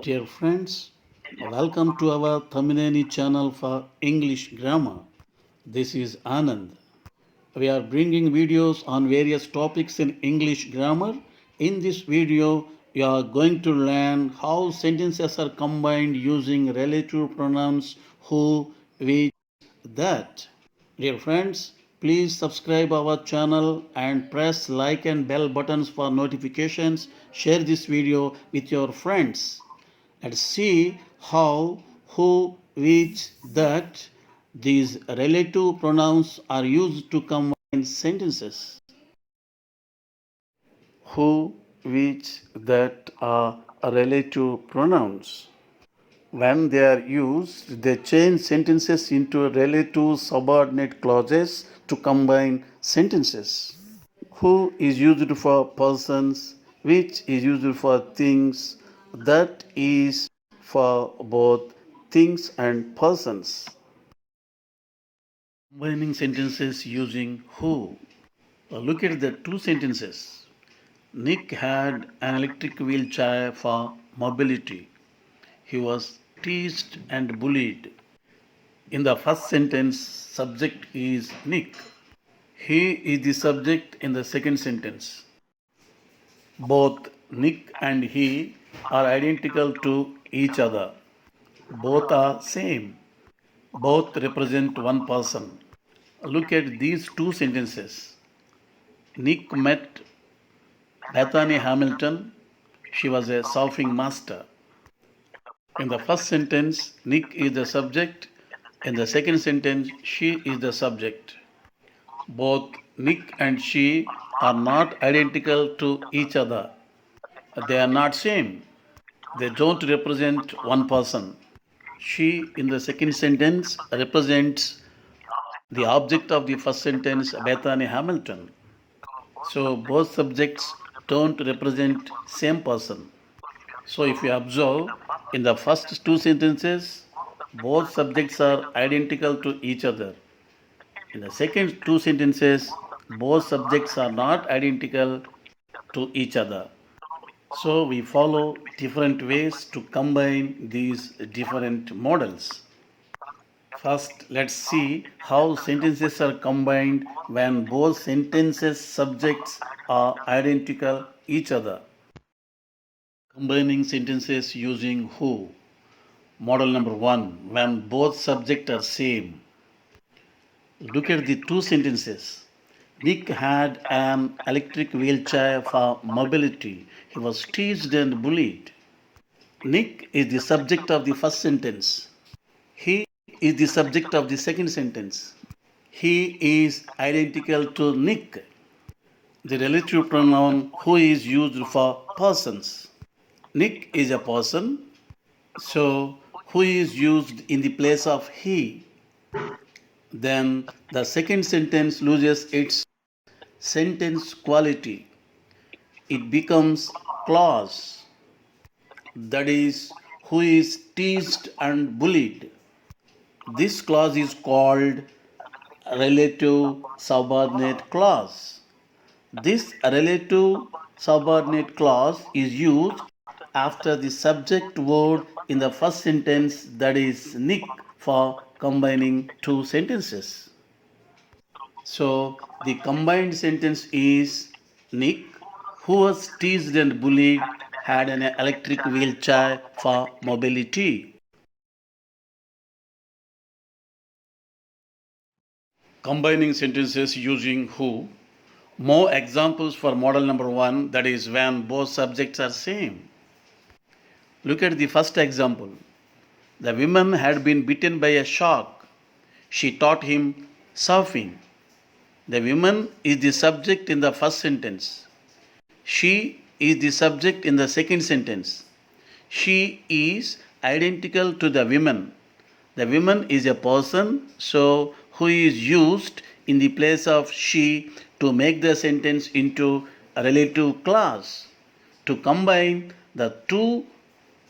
Dear friends, welcome to our Thamineni channel for English grammar. This is Anand. We are bringing videos on various topics in English grammar. In this video, you are going to learn how sentences are combined using relative pronouns who, which, that. Dear friends, please subscribe our channel and press like and bell buttons for notifications. Share this video with your friends and see how, who, which, that these relative pronouns are used to combine sentences. Who, which, that are relative pronouns. When they are used, they change sentences into relative subordinate clauses to combine sentences. Who is used for persons, which is used for things, that is for both things and persons. Combining sentences using who. Look at the two sentences. Nick had an electric wheelchair for mobility. He was teased and bullied. In the first sentence, subject is Nick. He is the subject in the second sentence. Both Nick and he are identical to each other. Both are same. Both represent one person. Look at these two sentences. Nick met Bethany Hamilton. She was a surfing master. In the first sentence, Nick is the subject. In the second sentence, she is the subject. Both Nick and she are not identical to each other. They are not same. They don't represent one person. She in the second sentence represents the object of the first sentence, Bethany Hamilton. So both subjects don't represent same person. So if you observe in the first two sentences, both subjects are identical to each other. In the second two sentences, both subjects are not identical to each other. So we follow different ways to combine these different models. First, let's see how sentences are combined when both sentences subjects are identical each other. Combining sentences using who. Model number 1, when both subjects are same. Look at the two sentences. Nick had an electric wheelchair for mobility. He was teased and bullied. Nick is the subject of the first sentence. He is the subject of the second sentence. He is identical to Nick. The relative pronoun who is used for persons. Nick is a person, so who is used in the place of he. Then the second sentence loses its sentence quality. It becomes clause. That is, who is teased and bullied. This clause is called relative subordinate clause. This relative subordinate clause is used after the subject word in the first sentence, that is Nick, for combining two sentences. So the combined sentence is Nick, who was teased and bullied, had an electric wheelchair for mobility. Combining sentences using who. More examples for model number 1, that is when both subjects are same. Look at the first example. The woman had been bitten by a shark. She taught him surfing. The woman is the subject in the first sentence. She is the subject in the second sentence. She is identical to the woman. The woman is a person, so who is used in the place of she to make the sentence into a relative clause. To combine the two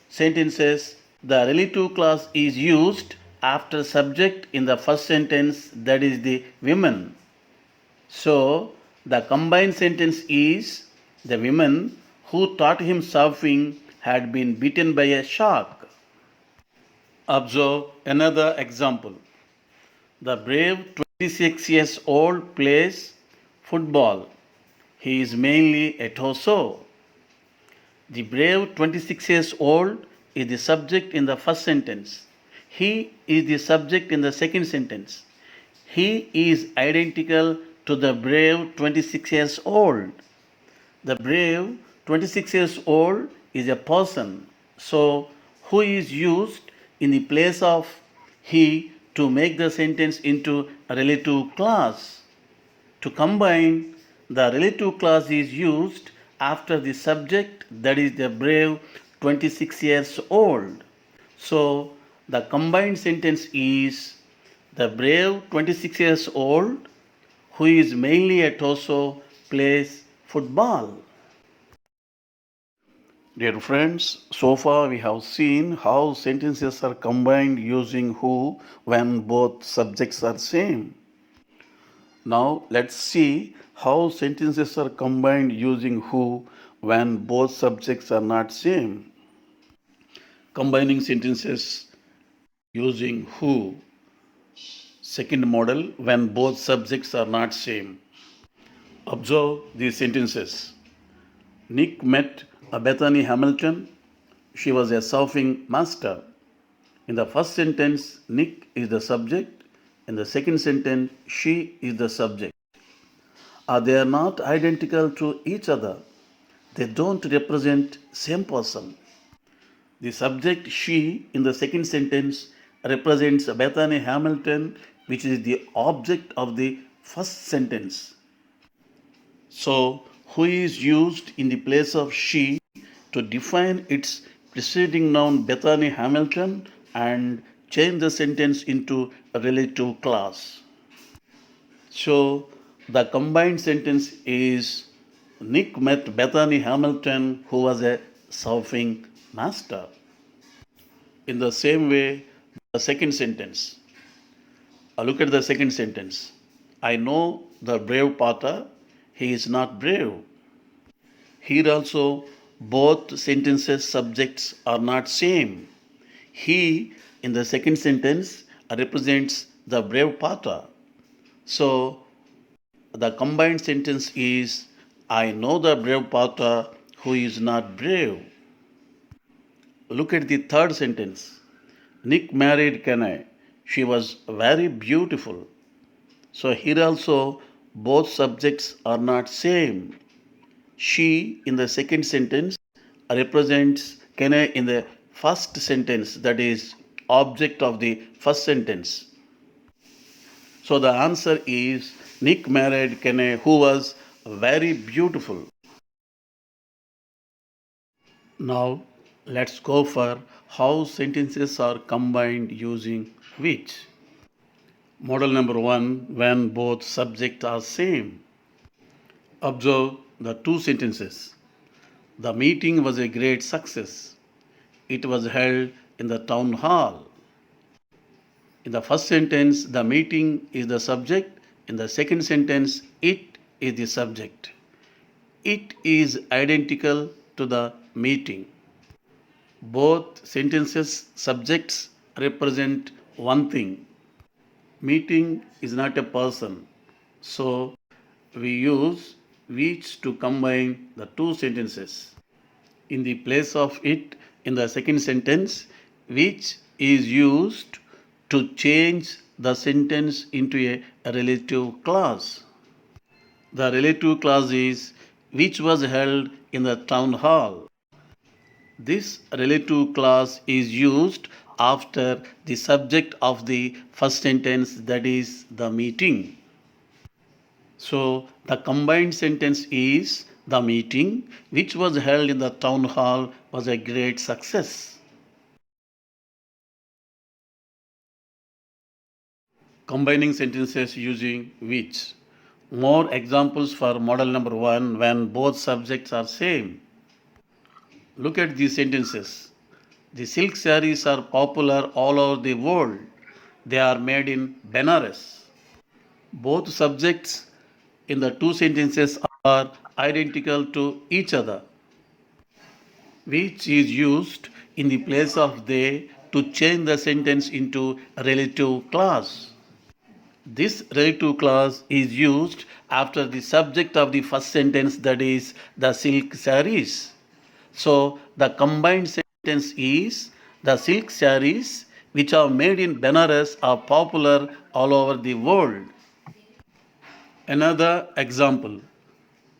sentences, the relative clause is used after subject in the first sentence, that is the women. So the combined sentence is the woman who taught him surfing had been bitten by a shark. Observe another example. The brave 26 years old plays football. He is mainly a torso. The brave 26 years old is the subject in the first sentence. He is the subject in the second sentence. He is identical to the brave 26 years old. The brave 26 years old is a person. So, who is used in the place of he to make the sentence into a relative clause? To combine, the relative clause is used after the subject, that is the brave 26 years old. So, the combined sentence is the brave 26 years old, who is mainly a torso, plays football. Dear friends, so far we have seen how sentences are combined using who when both subjects are same. Now let's see how sentences are combined using who when both subjects are not same. Combining sentences using who. Second model when both subjects are not same. Observe these sentences. Nick met a Bethany Hamilton. She was a surfing master. In the first sentence, Nick is the subject. In the second sentence, she is the subject. They are not identical to each other. They don't represent same person. The subject she in the second sentence represents Bethany Hamilton, which is the object of the first sentence. So, who is used in the place of she to define its preceding noun Bethany Hamilton and change the sentence into a relative clause. So, the combined sentence is Nick met Bethany Hamilton, who was a surfing master. In the same way, the second sentence. Look at the second sentence. I know the brave Potter, he is not brave. Here also, both sentences subjects are not same. He in the second sentence represents the brave Potter. So the combined sentence is I know the brave Potter who is not brave. Look at the third sentence. Nick married Kenai. She was very beautiful. So here also both subjects are not same. She in the second sentence represents Kenai in the first sentence, that is object of the first sentence. So the answer is Nick married Kenai who was very beautiful. Now let's go for how sentences are combined using which. Model number 1 when both subjects are same. Observe the two sentences. The meeting was a great success. It was held in the town hall. In the first sentence, the meeting is the subject. In the second sentence, it is the subject. It is identical to the meeting. Both sentences' subjects represent one thing. Meeting is not a person. So we use which to combine the two sentences. In the place of it in the second sentence, which is used to change the sentence into a relative clause. The relative clause is which was held in the town hall. This relative clause is used after the subject of the first sentence, that is the meeting. So the combined sentence is the meeting which was held in the town hall was a great success. Combining sentences using which. More examples for model number 1 when both subjects are same. Look at these sentences. The silk sarees are popular all over the world. They are made in Benares. Both subjects in the two sentences are identical to each other. which is used in the place of they to change the sentence into a relative clause. This relative clause is used after the subject of the first sentence, that is the silk sarees. So the combined sentence is the silk sarees which are made in Benares are popular all over the world. Another example,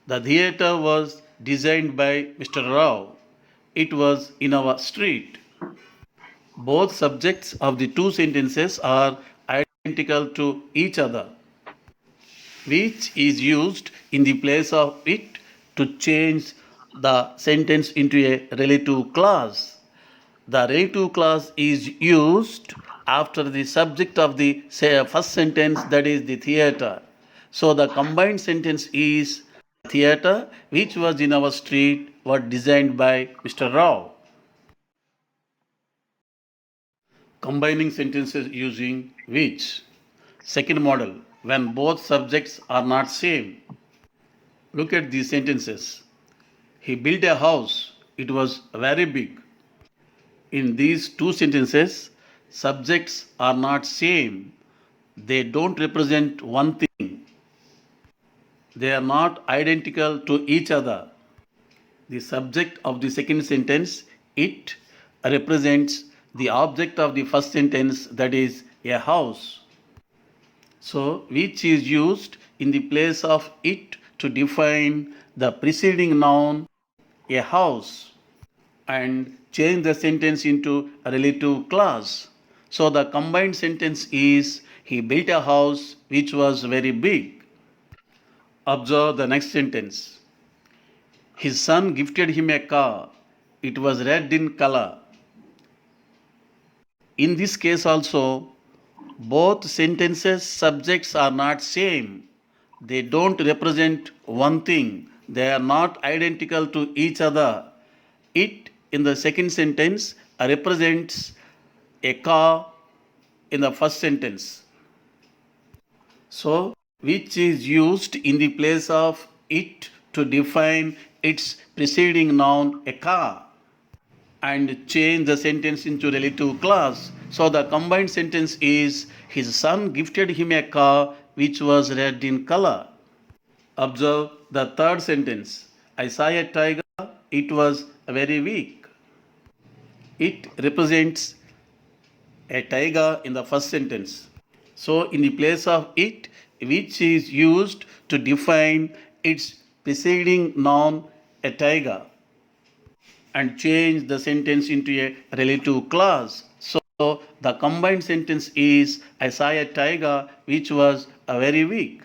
the theatre was designed by Mr. Rao. It was in our street. Both subjects of the two sentences are identical to each other, which is used in the place of it to change the sentence into a relative clause. The relative clause is used after the subject of the first sentence, that is the theatre. So the combined sentence is theatre which was in our street was designed by Mr. Rao. Combining sentences using which. Second model, when both subjects are not same. Look at these sentences. He built a house. It was very big. In these two sentences, subjects are not same. They don't represent one thing. They are not identical to each other. The subject of the second sentence, it, represents the object of the first sentence, that is a house. So, which is used in the place of it to define the preceding noun, a house, and change the sentence into a relative clause. So, the combined sentence is he built a house which was very big. Observe the next sentence. His son gifted him a car. It was red in color. In this case also, both sentences subjects are not same. They don't represent one thing. They are not identical to each other. It in the second sentence represents a car in the first sentence. So, which is used in the place of it to define its preceding noun, a car, and change the sentence into relative clause. So the combined sentence is his son gifted him a car which was red in color. Observe the third sentence. I saw a tiger, it was very weak. It represents a tiger in the first sentence. So in the place of it, which is used to define its preceding noun, a tiger, and change the sentence into a relative clause. So the combined sentence is I saw a tiger which was very weak.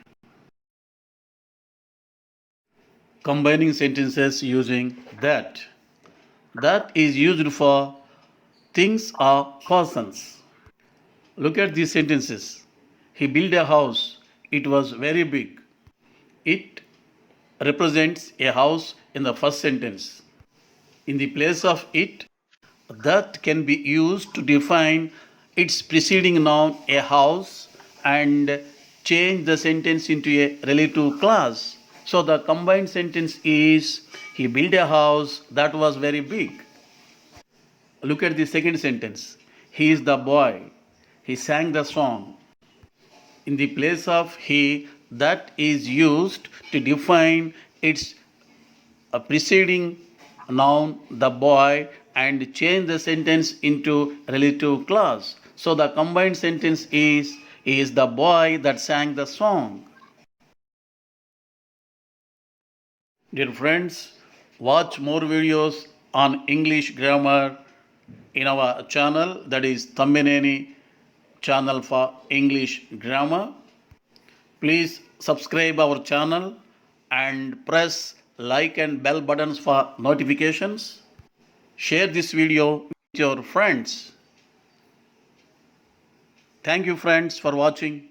Combining sentences using that. That is used for things or persons. Look at these sentences. He built a house. It was very big. It represents a house in the first sentence. In the place of it, that can be used to define its preceding noun, a house, and change the sentence into a relative clause. So the combined sentence is he built a house that was very big. Look at the second sentence. He is the boy. He sang the song. In the place of he, that is used to define its preceding noun, the boy, and change the sentence into relative clause. So the combined sentence is he is the boy that sang the song. Dear friends, watch more videos on English grammar in our channel, that is Thammineni channel for English grammar. Please subscribe our channel and press like and bell buttons for notifications. Share this video with your friends. Thank you friends for watching.